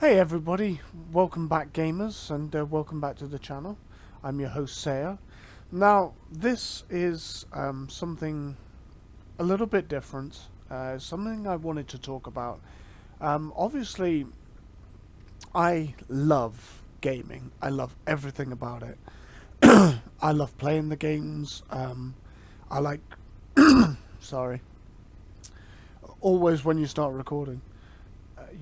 Hey everybody, welcome back gamers, and welcome back to the channel. I'm your host Saya. Now this is something a little bit different, something I wanted to talk about. Obviously I love gaming, I love everything about it. I love playing the games, I like, sorry, always when you start recording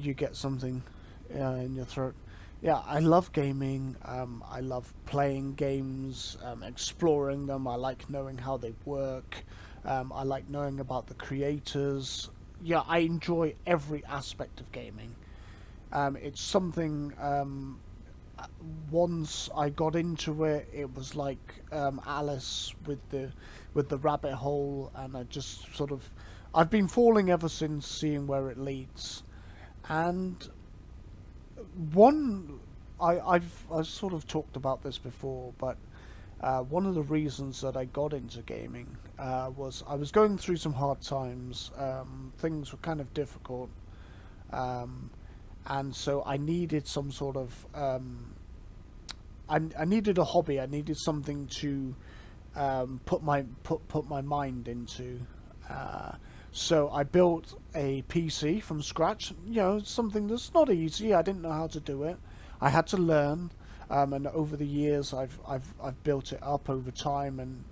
you get something in your throat. Yeah, I love gaming. I love playing games, exploring them. I like knowing how they work. I like knowing about the creators. Yeah, I enjoy every aspect of gaming. It's something. Once I got into it, it was like Alice with the rabbit hole, and I just sort of I've been falling ever since, seeing where it leads. And one, I've sort of talked about this before, but one of the reasons that I got into gaming was I was going through some hard times. Things were kind of difficult, um, and so I needed some sort of I needed a hobby. I needed something to put my mind into. Uh, so I built a PC from scratch. You know, something that's not easy. I didn't know how to do it. I had to learn, and over the years, I've built it up over time, and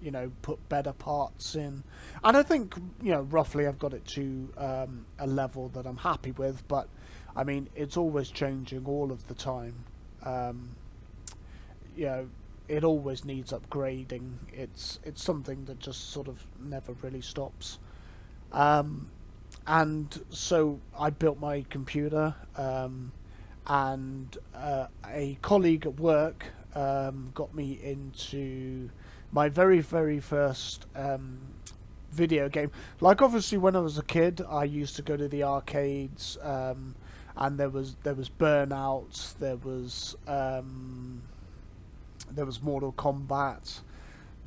put better parts in. And I think roughly I've got it to a level that I'm happy with. But I mean, it's always changing all of the time. Um, you know, it always needs upgrading. It's something that just sort of never really stops. Um, and so I built my computer, and a colleague at work got me into my very first video game. Like, obviously, when I was a kid, I used to go to the arcades, and there was Burnout, there was Mortal Kombat.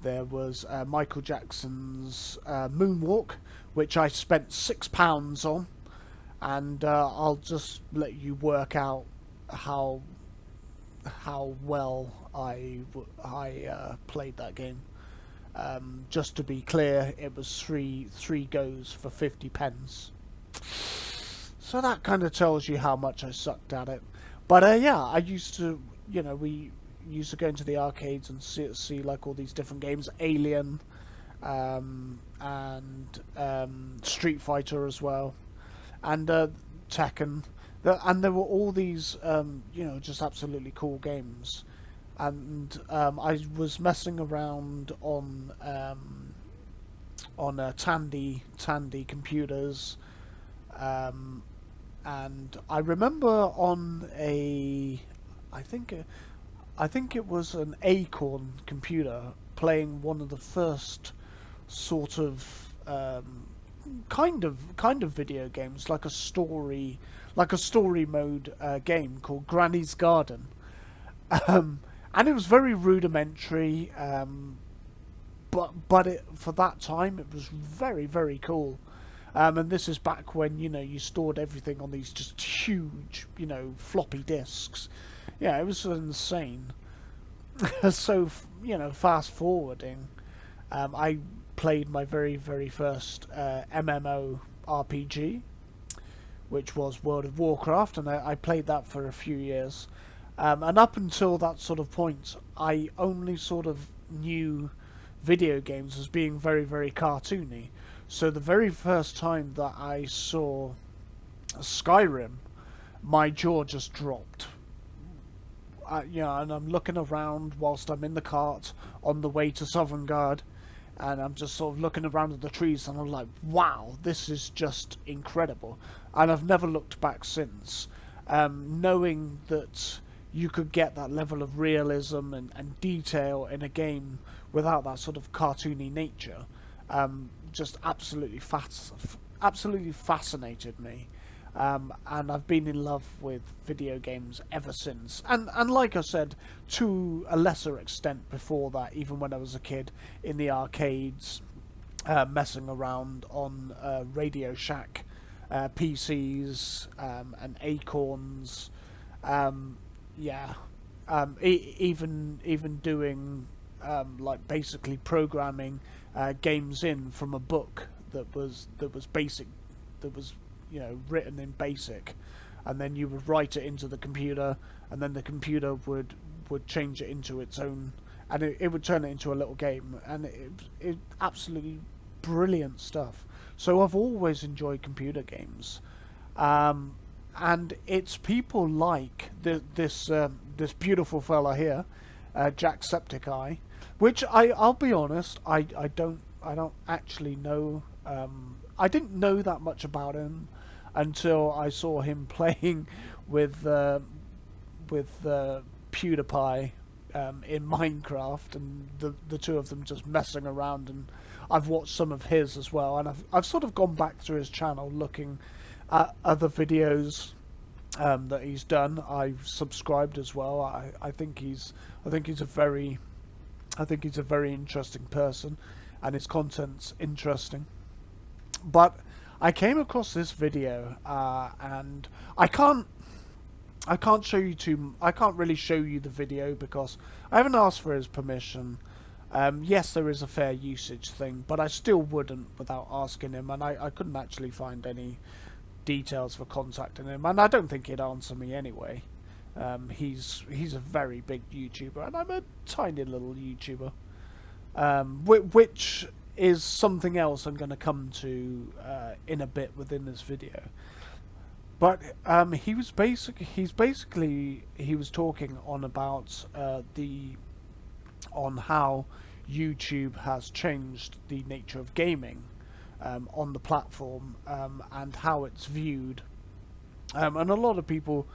There was Michael Jackson's Moonwalk, which I spent £6 on, and I'll just let you work out how well I played that game. Just to be clear, it was three goes for 50 pence. So that kind of tells you how much I sucked at it. But yeah, I used to, we used to go into the arcades and see like all these different games, Alien, and Street Fighter as well, and Tekken. And there were all these, just absolutely cool games. And I was messing around on Tandy computers, and I remember on I think it was an Acorn computer, playing one of the first sort of kind of video games, like a story mode game called Granny's Garden, and it was very rudimentary, but for that time it was very cool. And this is back when you stored everything on these just huge floppy disks. Yeah, it was insane. So fast forwarding, I played my very first MMO RPG, which was World of Warcraft, and I played that for a few years. And up until that sort of point, I only sort of knew video games as being very cartoony. So the very first time that I saw Skyrim, my jaw just dropped. And I'm looking around whilst I'm in the cart on the way to Southern Guard, and I'm just sort of looking around at the trees, and I'm like, wow, this is just incredible. And I've never looked back since, knowing that you could get that level of realism and detail in a game without that sort of cartoony nature. Just absolutely fascinated me. And I've been in love with video games ever since. And like I said, to a lesser extent before that, even when I was a kid in the arcades, messing around on Radio Shack PCs, and Acorns, Yeah, even doing like basically programming games in from a book that was basic, that was, you know, written in basic, and then you would write it into the computer, and then the computer would change it into its own, and it would turn it into a little game, and it absolutely brilliant stuff. So I've always enjoyed computer games. And it's people like this beautiful fella here, Jacksepticeye, which I'll be honest, I don't actually know. I didn't know that much about him until I saw him playing with PewDiePie in Minecraft, and the two of them just messing around. And I've watched some of his as well, and I've sort of gone back through his channel looking at other videos that he's done. I've subscribed as well. I think he's a very interesting person, and his content's interesting. But I came across this video, and I can't show you I can't really show you the video because I haven't asked for his permission. Yes, there is a fair usage thing, but I still wouldn't without asking him, and I couldn't actually find any details for contacting him, and I don't think he'd answer me anyway. He's a very big YouTuber, and I'm a tiny little YouTuber, which is something else I'm going to come to in a bit within this video. But he was talking on about on how YouTube has changed the nature of gaming on the platform, and how it's viewed, and a lot of people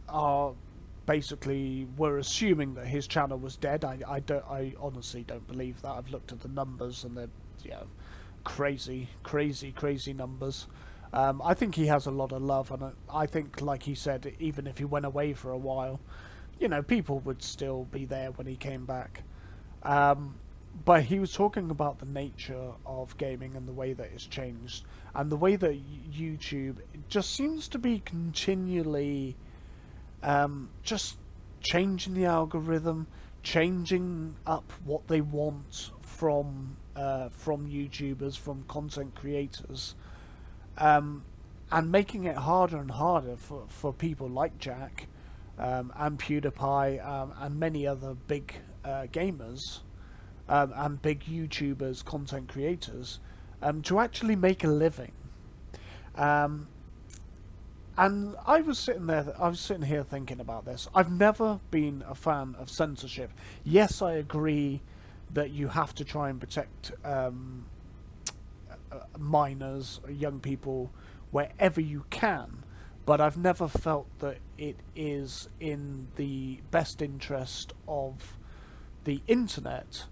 are were assuming that his channel was dead. I honestly don't believe that. I've looked at the numbers, and they're, you know, crazy numbers. I think he has a lot of love, and I think, like he said, even if he went away for a while, you know, people would still be there when he came back. But he was talking about the nature of gaming and the way that it's changed, and the way that YouTube just seems to be continually just changing the algorithm, changing up what they want from YouTubers, from content creators, and making it harder and harder for people like Jack, and PewDiePie, and many other big gamers, and big YouTubers, content creators, to actually make a living. And I was sitting here thinking about this. I've never been a fan of censorship. Yes, I agree that you have to try and protect minors, young people, wherever you can, but I've never felt that it is in the best interest of the internet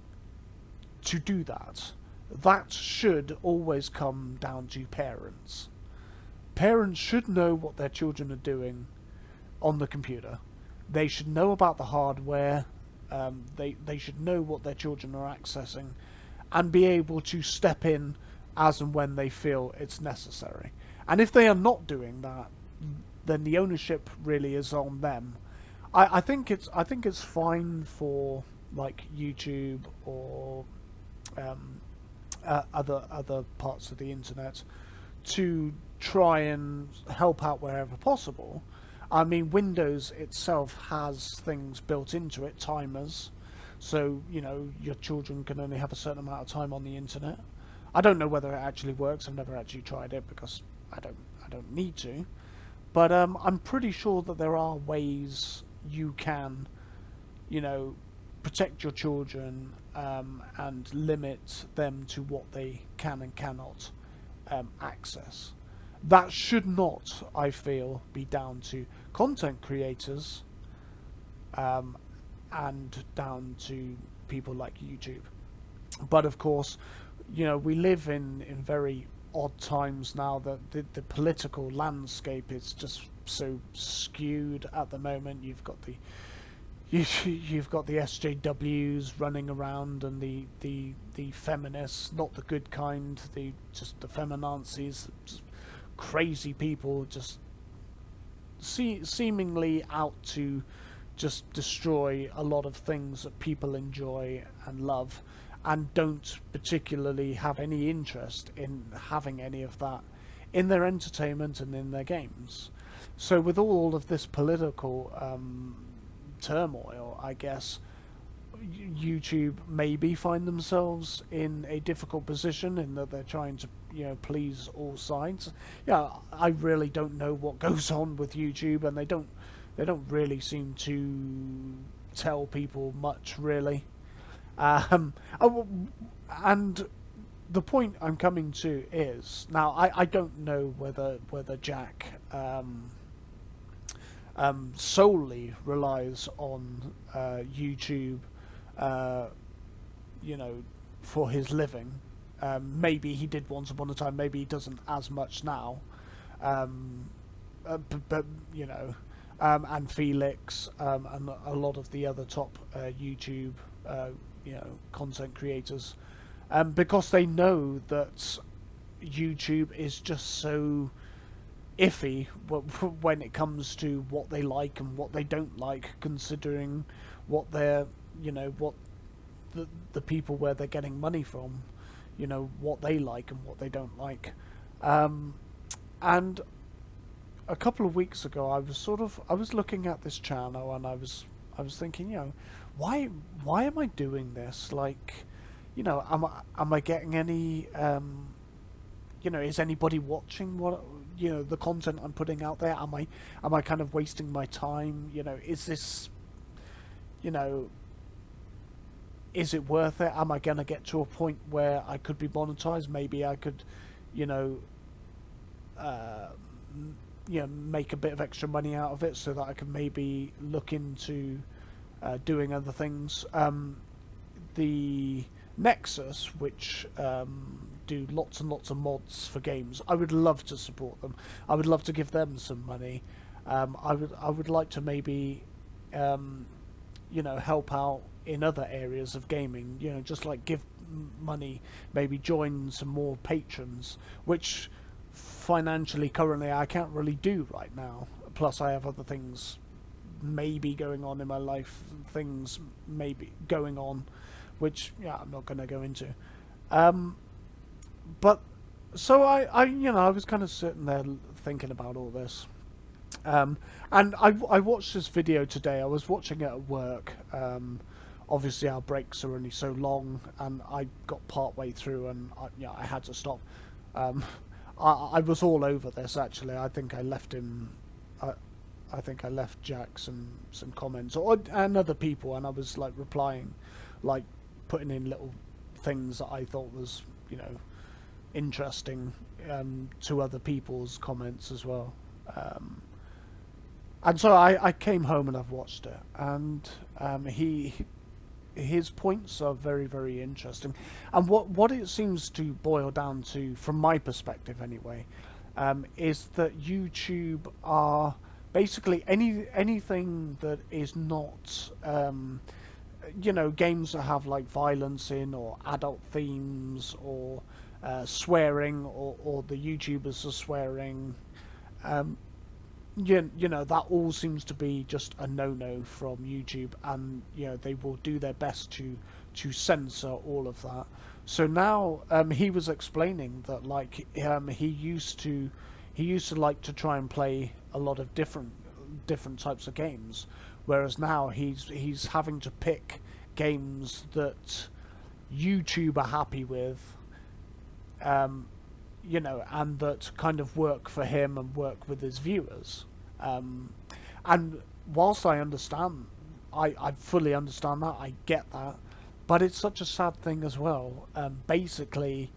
to do that. That should always come down to parents. Parents should know what their children are doing on the computer. They should know about the hardware. They should know what their children are accessing, and be able to step in as and when they feel it's necessary. And if they are not doing that, then the ownership really is on them. I think it's fine for like YouTube or other parts of the internet to try and help out wherever possible. I mean, Windows itself has things built into it, timers, so, you know, your children can only have a certain amount of time on the internet. I don't know whether it actually works. I've never actually tried it because I don't need to. But I'm pretty sure that there are ways you can, you know, protect your children, and limit them to what they can and cannot access. That should not, I feel, be down to content creators, and down to people like YouTube. But of course, you know, we live in very odd times now, that the political landscape is just so skewed at the moment. You've got the SJWs running around, and the feminists, not the good kind, just the feminazis, just crazy people just seemingly out to just destroy a lot of things that people enjoy and love, and don't particularly have any interest in having any of that in their entertainment and in their games. So with all of this political turmoil, I guess YouTube maybe find themselves in a difficult position in that they're trying to, please all sides. Yeah, I really don't know what goes on with YouTube, and they don't really seem to tell people much, really. And the point I'm coming to is, now I don't know whether Jack solely relies on YouTube, for his living. Maybe he did once upon a time. Maybe he doesn't as much now. But and Felix, and a lot of the other top YouTube, content creators, because they know that YouTube is just so iffy when it comes to what they like and what they don't like, considering what they're, what the people where they're getting money from, what they like and what they don't like. And a couple of weeks ago, I was looking at this channel, and I was thinking, why am I doing this? Like, am I getting any, is anybody watching what, the content I'm putting out there? Am I kind of wasting my time? Is this, is it worth it? Am I going to get to a point where I could be monetized? Maybe I could, make a bit of extra money out of it, so that I can maybe look into doing other things. The Nexus, which do lots and lots of mods for games, I would love to support them. I would love to give them some money. I would like to maybe help out in other areas of gaming, just like give money, maybe join some more patrons, which financially currently I can't really do right now. Plus I have other things maybe going on in my life, things maybe going on, which I'm not going to go into. But so I was kind of sitting there thinking about all this. And I watched this video today. I was watching it at work. Obviously our breaks are only so long, and I got part way through, and I had to stop. I was all over this, actually. I think I left him. I think I left Jack some comments, and other people, and I was like replying, like putting in little things that I thought was interesting to other people's comments as well. And so I came home and I've watched it, and his points are very, very interesting. And what it seems to boil down to, from my perspective anyway, is that YouTube are basically anything that is not, games that have like violence in, or adult themes, or swearing, or the YouTubers are swearing. That all seems to be just a no-no from YouTube, and they will do their best to censor all of that. So now he was explaining that, like, he used to like to try and play a lot of different types of games, whereas now he's having to pick games that YouTube are happy with, and that kind of work for him and work with his viewers. And whilst I understand, I fully understand that, I get that, but it's such a sad thing as well. Basically,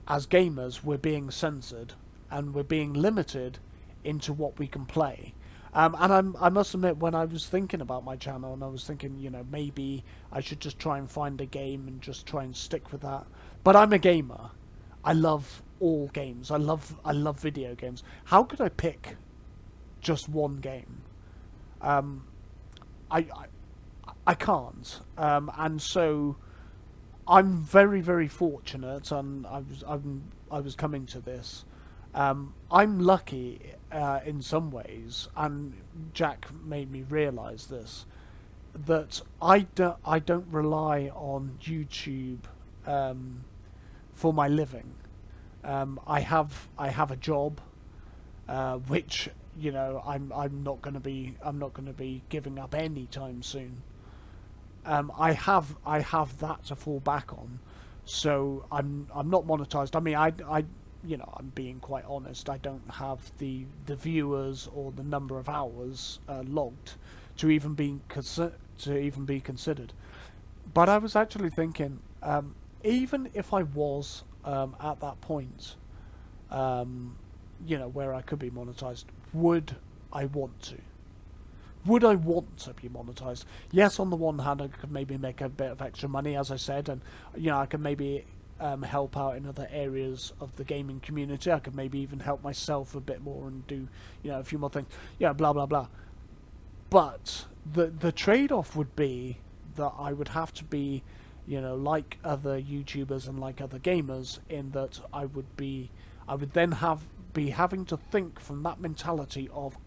as gamers, we're being censored, and we're being limited into what we can play. And I must admit, when I was thinking about my channel, and I was thinking, maybe I should just try and find a game and just try and stick with that. But I'm a gamer. I love all games. I love video games. How could I pick just one game? I can't. And so I'm very, very fortunate, and I was coming to this, I'm lucky in some ways, and Jack made me realise this, that I don't rely on YouTube for my living. I have a job, which I'm not gonna be giving up anytime soon. I have that to fall back on, so I'm not monetized. I mean, I'm being quite honest. I don't have the viewers or the number of hours logged to even be considered. But I was actually thinking, even if I was at that point, where I could be monetized, would I want to? Would I want to be monetized? Yes, on the one hand, I could maybe make a bit of extra money, as I said, and I could maybe help out in other areas of the gaming community. I could maybe even help myself a bit more and do a few more things. Yeah, blah blah blah. But the trade-off would be that I would have to be, like other YouTubers and like other gamers, in that I would then be having to think from that mentality of,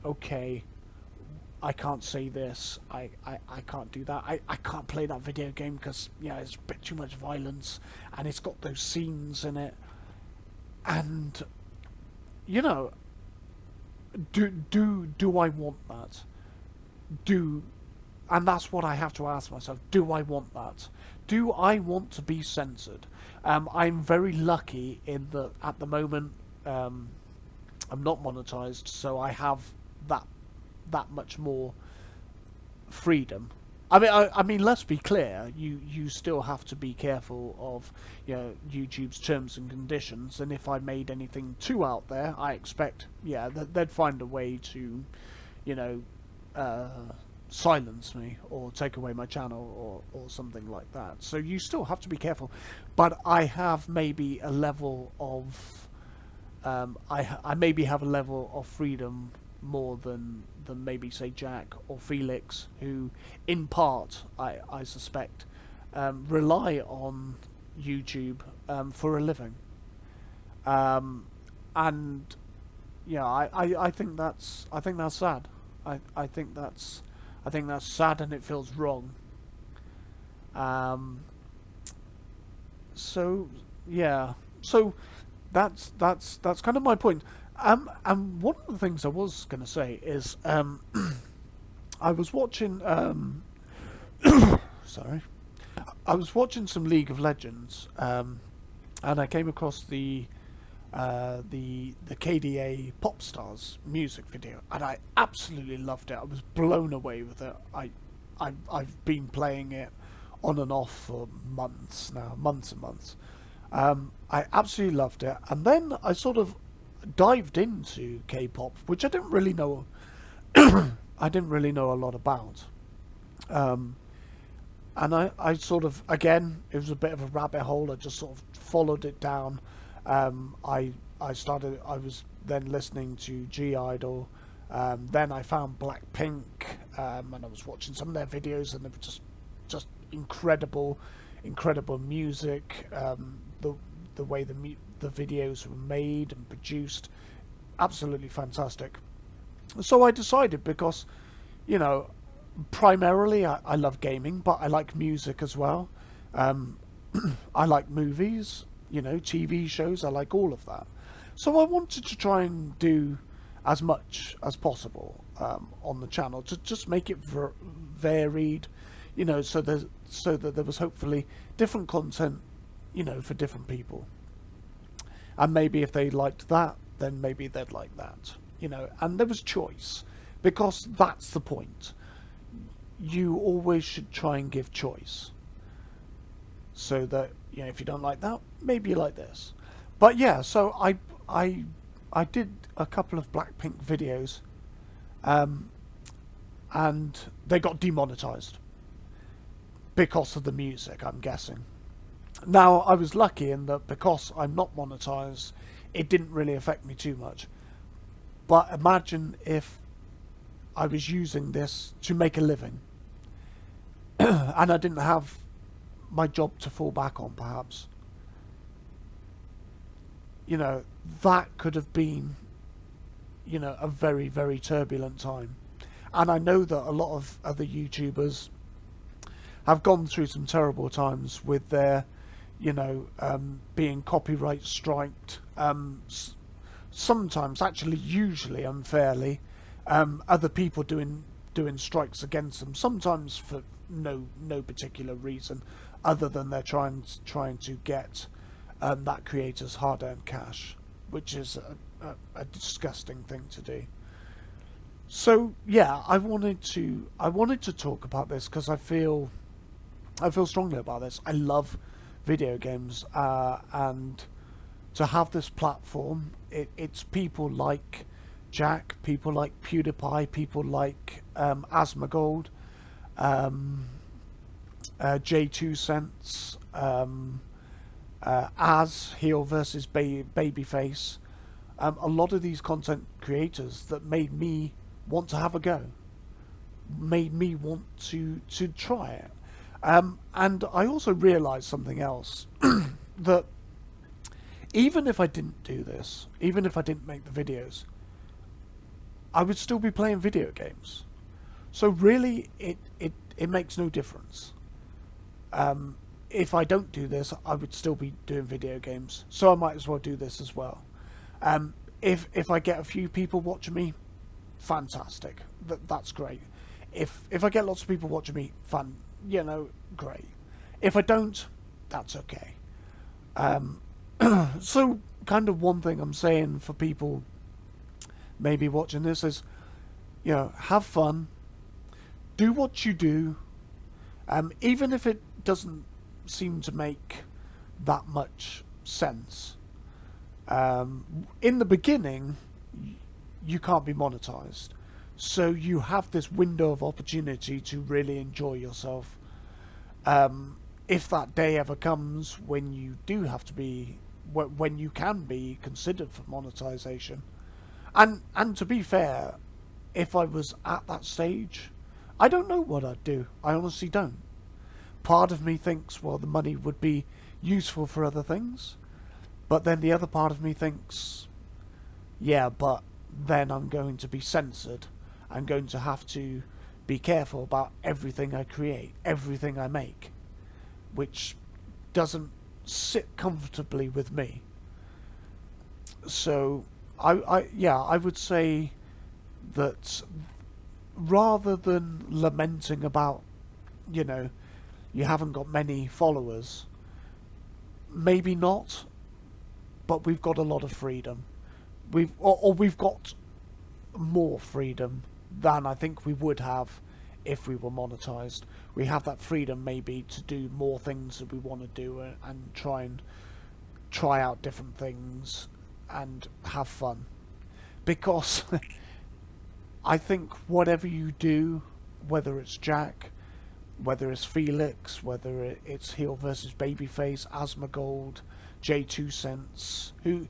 okay, I can't say this, I can't do that, I can't play that video game because it's a bit too much violence and it's got those scenes in it, and do I want that? And that's what I have to ask myself. Do I want that? Do I want to be censored? I'm very lucky in that at the moment I'm not monetized, so I have that much more freedom. I mean, let's be clear. You still have to be careful of YouTube's terms and conditions. And if I made anything too out there, I expect that they'd find a way to, silence me or take away my channel or something like that. So you still have to be careful. But I have maybe a level of I maybe have a level of freedom more than maybe say Jack or Felix, who in part I suspect rely on YouTube for a living, and I think that's sad. I think that's sad, and it feels wrong. So yeah, so that's kind of my point. And one of the things I was going to say is, I was watching, sorry, I was watching some League of Legends, and I came across the KDA Pop Stars music video, and I absolutely loved it. I was blown away with it. I've been playing it on and off for months now, months and months. I absolutely loved it, and then I sort of dived into K-pop, which I didn't really know. I didn't really know a lot about, and I sort of, again, it was a bit of a rabbit hole. I just sort of followed it down. I was then listening to G-Idol. Then I found Blackpink, and I was watching some of their videos, and they were just incredible music. The way the videos were made and produced, absolutely fantastic. So I decided, because primarily I love gaming, but I like music as well. I like movies, TV shows. I like all of that. So I wanted to try and do as much as possible on the channel to just make it varied, so that there was hopefully different content, for different people. And maybe if they liked that, then maybe they'd like that, and there was choice, because that's the point. You always should try and give choice, so that if you don't like that, maybe you like this. But yeah, so I did a couple of Blackpink videos, and they got demonetized because of the music, I'm guessing. Now, I was lucky in that, because I'm not monetized, it didn't really affect me too much. But imagine if I was using this to make a living and I didn't have my job to fall back on, perhaps. you know, that could have been, you know, a very, very turbulent time. And I know that a lot of other YouTubers have gone through some terrible times with their, you know, being copyright striked, sometimes, actually, usually unfairly, other people doing strikes against them, sometimes for no particular reason other than they're trying to get that creator's hard-earned cash, which is a disgusting thing to do. So yeah, I wanted to talk about this because I feel strongly about this. I love video games, and to have this platform, it's people like Jack, people like PewDiePie, people like Asmongold, J2 Cents, As Heel versus Babyface. A lot of these content creators that made me want to have a go, made me want to try it. And I also realised something else, that even if I didn't do this, even if I didn't make the videos, I would still be playing video games. So really, it makes no difference. If I don't do this, I would still be doing video games. So I might as well do this as well. If I get a few people watching me, fantastic. That's great. If I get lots of people watching me, fun. You know, great. If I don't, that's okay. So kind of one thing I'm saying for people maybe watching this is, you know, have fun, do what you do, even if it doesn't seem to make that much sense. In the beginning, you can't be monetized, so you have this window of opportunity to really enjoy yourself. If that day ever comes when you do have to be, when you can be considered for monetization, and to be fair, if I was at that stage, I don't know what I'd do. I honestly don't. Part of me thinks, well, the money would be useful for other things, but then the other part of me thinks, yeah, but then I'm going to be censored. I'm going to have to be careful about everything I create, everything I make, which doesn't sit comfortably with me. So I would say that rather than lamenting about, you know, you haven't got many followers, maybe not, but we've got a lot of freedom. We've got more freedom than I think we would have if we were monetized. We have that freedom maybe to do more things that we want to do, and try out different things and have fun. Because I think whatever you do, whether it's Jack, whether it's Felix, whether it's Heel versus Babyface, Asmongold, J2 Cents, who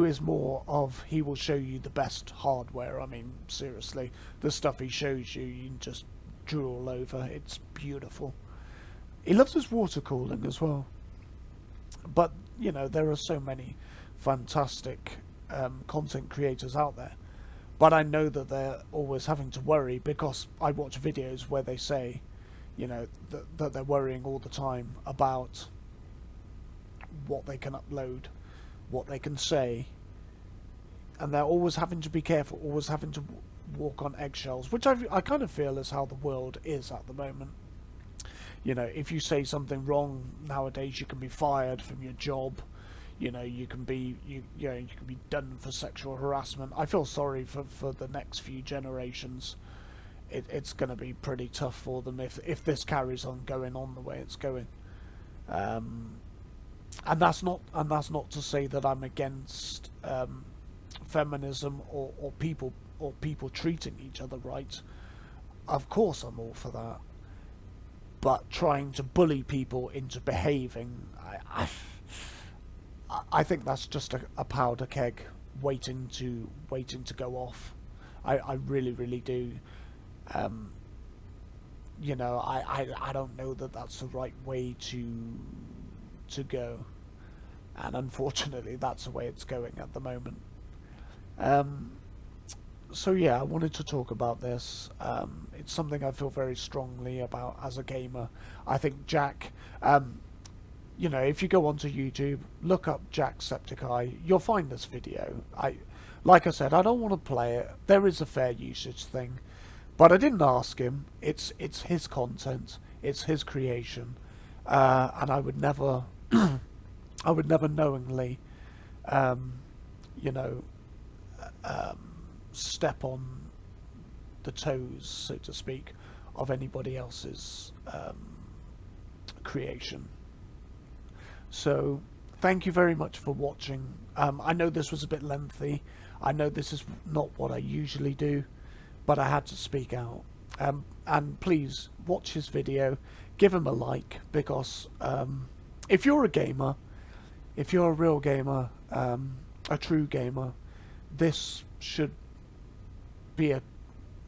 is more of, he will show you the best hardware. I mean, seriously, the stuff he shows you, you can just drool over. It's beautiful. He loves his water cooling as well. But, you know, there are so many fantastic content creators out there. But I know that they're always having to worry, because I watch videos where they say, you know, that they're worrying all the time about what they can upload, what they can say, and they're always having to be careful, always having to walk on eggshells, which I kind of feel is how the world is at the moment. You know, if you say something wrong nowadays, you can be fired from your job. You know, you can be you can be done for sexual harassment. I feel sorry for the next few generations. It's going to be pretty tough for them if this carries on going on the way it's going. And that's not to say that I'm against feminism or people treating each other right. Of course, I'm all for that. But trying to bully people into behaving, I think that's just a powder keg waiting to go off. I really do. You know, I don't know that that's the right way to go. and unfortunately that's the way it's going at the moment. So yeah, I wanted to talk about this. It's something I feel very strongly about as a gamer. I think Jack, you know, if you go onto YouTube, look up Jacksepticeye, you'll find this video. Like I said, I don't want to play it. There is a fair usage thing, but I didn't ask him. It's his content. It's his creation, and I would never, I would never knowingly, you know, step on the toes, so to speak, of anybody else's creation. So thank you very much for watching. I know this was a bit lengthy. I know this is not what I usually do, but I had to speak out. And please watch his video, give him a like, because if you're a gamer, if you're a real gamer, a true gamer, this should be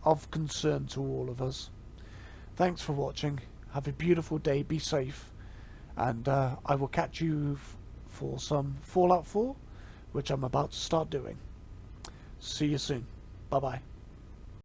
of concern to all of us. Thanks for watching. Have a beautiful day. Be safe. And I will catch you for some Fallout 4, which I'm about to start doing. See you soon. Bye-bye.